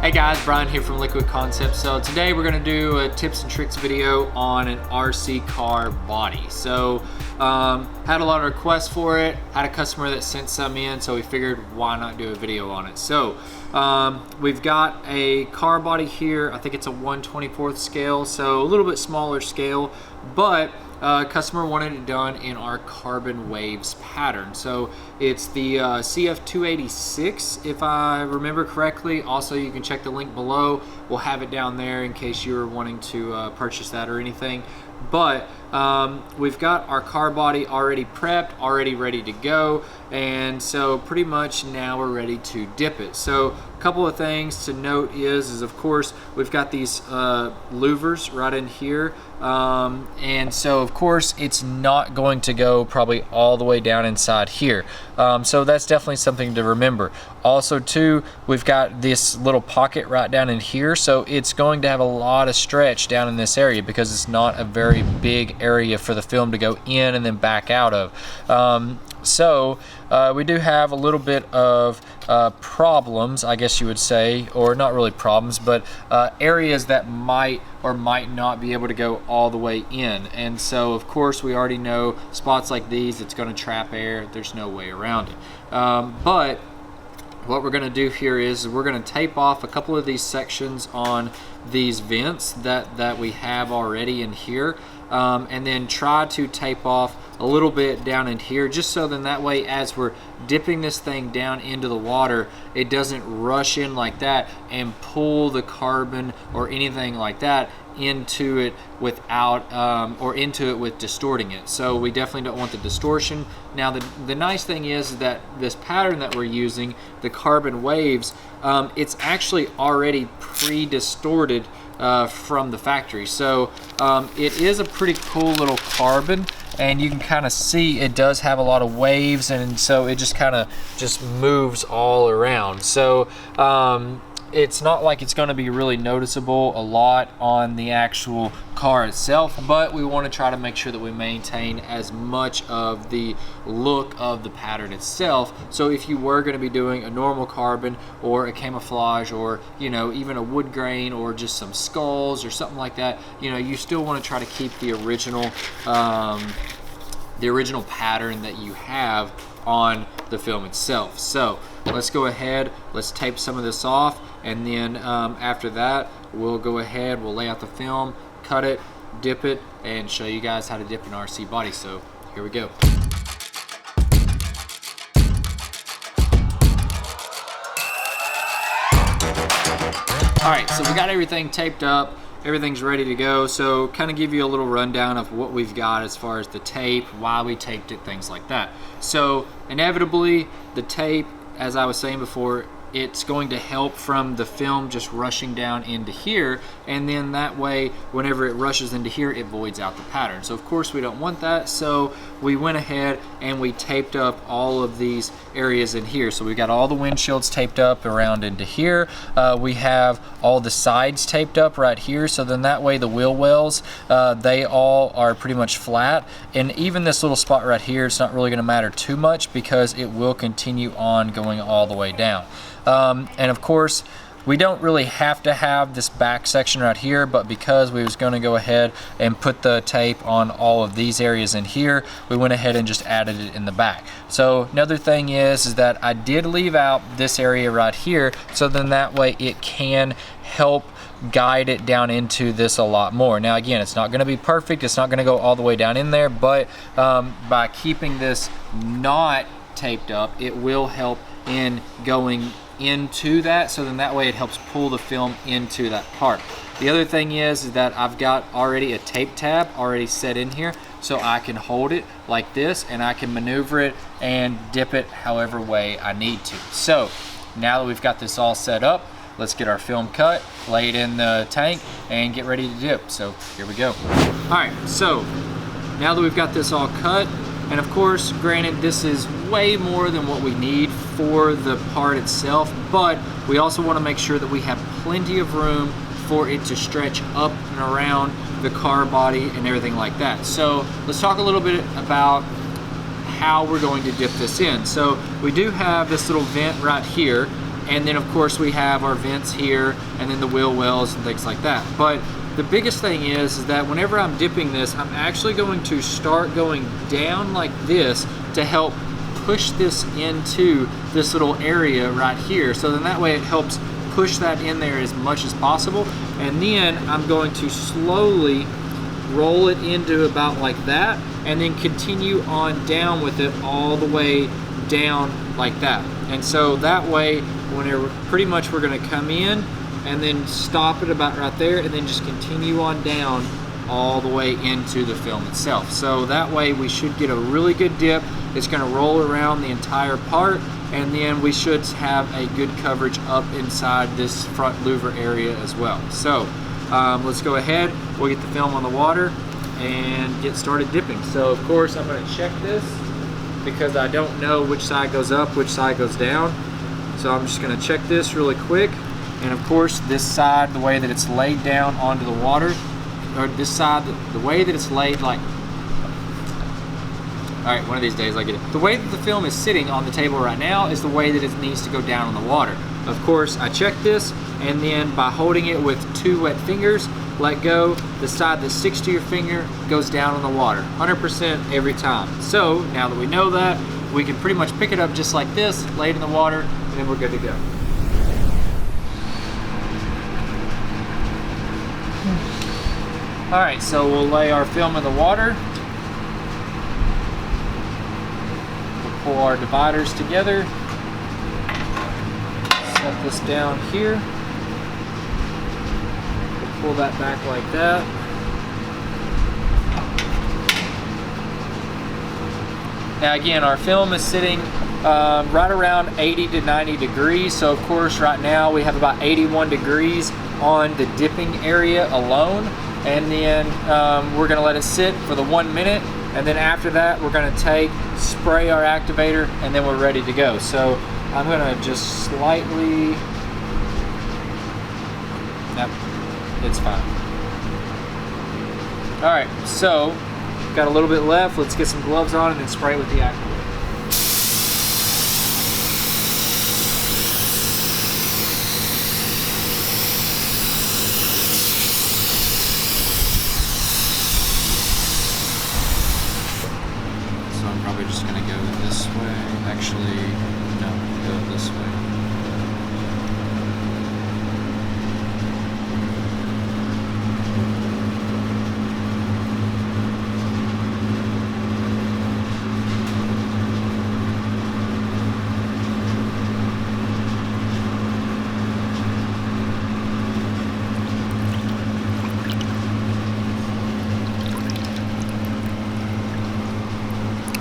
Hey guys, Bryan here from Liquid Concepts. So today we're gonna do a tips and tricks video on an RC car body. So had a lot of requests for it, had a customer that sent some in, so we figured why not do a video on it. So we've got a car body here. I think it's a 1/24 scale, so a little bit smaller scale, but customer wanted it done in our carbon waves pattern. So it's the CF286 if I remember correctly. Also, you can check the link below. We'll have it down there in case you're wanting to purchase that or anything. But we've got our car body already prepped, already ready to go, and so pretty much now we're ready to dip it. So a couple of things to note is of course we've got these louvers right in here, and so of course it's not going to go probably all the way down inside here, so that's definitely something to remember. Also too, we've got this little pocket right down in here, so it's going to have a lot of stretch down in this area because it's not a very big area for the film to go in and then back out of. So we do have a little bit of problems, I guess you would say, or not really problems, but areas that might or might not be able to go all the way in. And so of course we already know spots like these, it's going to trap air. There's no way around it. But what we're going to do here is we're going to tape off a couple of these sections on these vents that we have already in here, and then try to tape off a little bit down in here, just so then that way as we're dipping this thing down into the water, it doesn't rush in like that and pull the carbon or anything like that into it without or into it with distorting it. So we definitely don't want the distortion. Now the nice thing is that this pattern that we're using, the carbon waves, it's actually already pre-distorted from the factory. So it is a pretty cool little carbon, and you can kind of see it does have a lot of waves, and so it just kind of just moves all around. So it's not like it's going to be really noticeable a lot on the actual car itself, but we want to try to make sure that we maintain as much of the look of the pattern itself. So if you were going to be doing a normal carbon or a camouflage, or you know, even a wood grain or just some skulls or something like that, you know, you still want to try to keep the original pattern that you have on the film itself. So let's go ahead, let's tape some of this off, and then after that we'll go ahead, we'll lay out the film, cut it, dip it, and show you guys how to dip an RC body. So here we go. Alright, so we got everything taped up, everything's ready to go. So kind of give you a little rundown of what we've got as far as the tape, why we taped it, things like that. So inevitably the tape, as I was saying before, it's going to help from the film just rushing down into here, and then that way whenever it rushes into here it voids out the pattern. So of course we don't want that, so we went ahead and we taped up all of these areas in here. So we got all the windshields taped up around into here. We have all the sides taped up right here, so then that way the wheel wells, they all are pretty much flat, and even this little spot right here, it's not really going to matter too much because it will continue on going all the way down. And of course we don't really have to have this back section right here, but because we was going to go ahead and put the tape on all of these areas in here, we went ahead and just added it in the back. So another thing is that I did leave out this area right here, so then that way it can help guide it down into this a lot more. Now again, it's not going to be perfect, it's not going to go all the way down in there, but by keeping this not taped up, it will help in going into that, so then that way it helps pull the film into that part. The other thing is that I've got already a tape tab already set in here, so I can hold it like this and I can maneuver it and dip it however way I need to. So now that we've got this all set up, let's get our film cut, lay it in the tank, and get ready to dip. So here we go. All right, so now that we've got this all cut, and of course, granted, this is way more than what we need for the part itself, but we also want to make sure that we have plenty of room for it to stretch up and around the car body and everything like that. So let's talk a little bit about how we're going to dip this in. So we do have this little vent right here, and then of course we have our vents here, and then the wheel wells and things like that. But the biggest thing is that whenever I'm dipping this, I'm actually going to start going down like this to help push this into this little area right here. So then that way it helps push that in there as much as possible. And then I'm going to slowly roll it into about like that, and then continue on down with it all the way down like that. And so that way, whenever pretty much we're gonna come in and then stop it about right there, and then just continue on down all the way into the film itself. So that way we should get a really good dip. It's gonna roll around the entire part, and then we should have a good coverage up inside this front louver area as well. So let's go ahead, we'll get the film on the water and get started dipping. So of course I'm gonna check this because I don't know which side goes up, which side goes down. So I'm just gonna check this really quick. And of course this side, the way that it's laid down onto the water, or this side, the way that it's laid, like, all right, one of these days I get it. The way that the film is sitting on the table right now is the way that it needs to go down in the water. Of course, I check this, and then by holding it with 2 wet fingers, let go, the side that sticks to your finger goes down in the water, 100% every time. So now that we know that, we can pretty much pick it up just like this, lay it in the water, and then we're good to go. All right, so we'll lay our film in the water. We'll pull our dividers together. Set this down here. We'll pull that back like that. Now again, our film is sitting right around 80 to 90 degrees. So of course right now we have about 81 degrees on the dipping area alone. And then we're gonna let it sit for the 1 minute, and then after that we're gonna spray our activator, and then we're ready to go. So I'm gonna just slightly, nope, it's fine. All right, so got a little bit left. Let's get some gloves on and then spray with the activator. Just gonna go this way. Actually, no, go this way.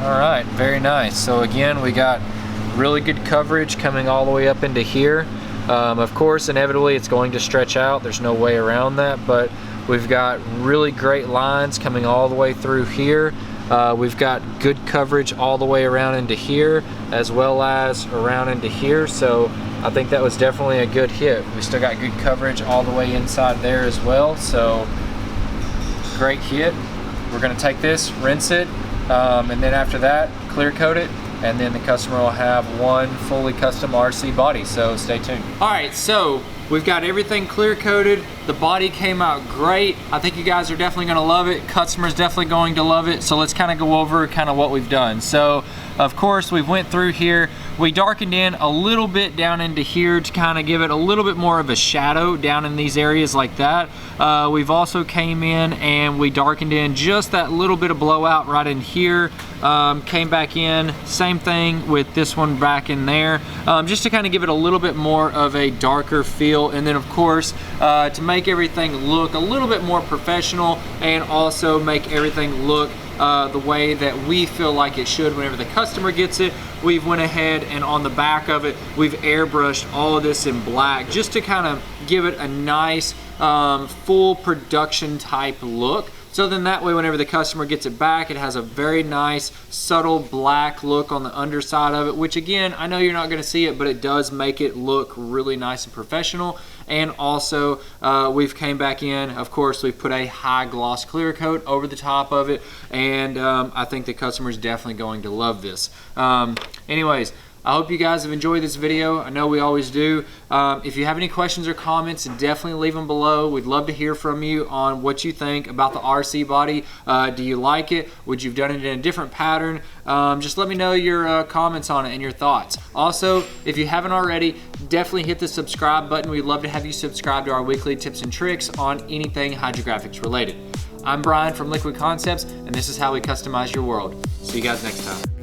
All right, very nice. So again, we got really good coverage coming all the way up into here. Of course, inevitably it's going to stretch out. There's no way around that, but we've got really great lines coming all the way through here. We've got good coverage all the way around into here, as well as around into here. So I think that was definitely a good hit. We still got good coverage all the way inside there as well. So great hit. We're gonna take this, rinse it, and then after that, clear coat it, and then the customer will have one fully custom RC body, so stay tuned. All right, so we've got everything clear coated. The body came out great. I think you guys are definitely gonna love it. Customer's definitely going to love it. So let's kind of go over kind of what we've done. So of course we went through here. We darkened in a little bit down into here to kind of give it a little bit more of a shadow down in these areas like that. We've also came in and we darkened in just that little bit of blowout right in here. Came back in, same thing with this one back in there, just to kind of give it a little bit more of a darker feel. And then of course, to make everything look a little bit more professional and also make everything look the way that we feel like it should whenever the customer gets it, we've went ahead and on the back of it, we've airbrushed all of this in black just to kind of give it a nice full production type look. So then that way, whenever the customer gets it back, it has a very nice, subtle black look on the underside of it, which again, I know you're not gonna see it, but it does make it look really nice and professional. And also, we've came back in, of course, we've put a high gloss clear coat over the top of it, and I think the customer's definitely going to love this. Anyways, I hope you guys have enjoyed this video. I know we always do. If you have any questions or comments, definitely leave them below. We'd love to hear from you on what you think about the RC body. Do you like it? Would you have done it in a different pattern? Just let me know your comments on it and your thoughts. Also, if you haven't already, definitely hit the subscribe button. We'd love to have you subscribe to our weekly tips and tricks on anything hydrographics related. I'm Bryan from Liquid Concepts, and this is how we customize your world. See you guys next time.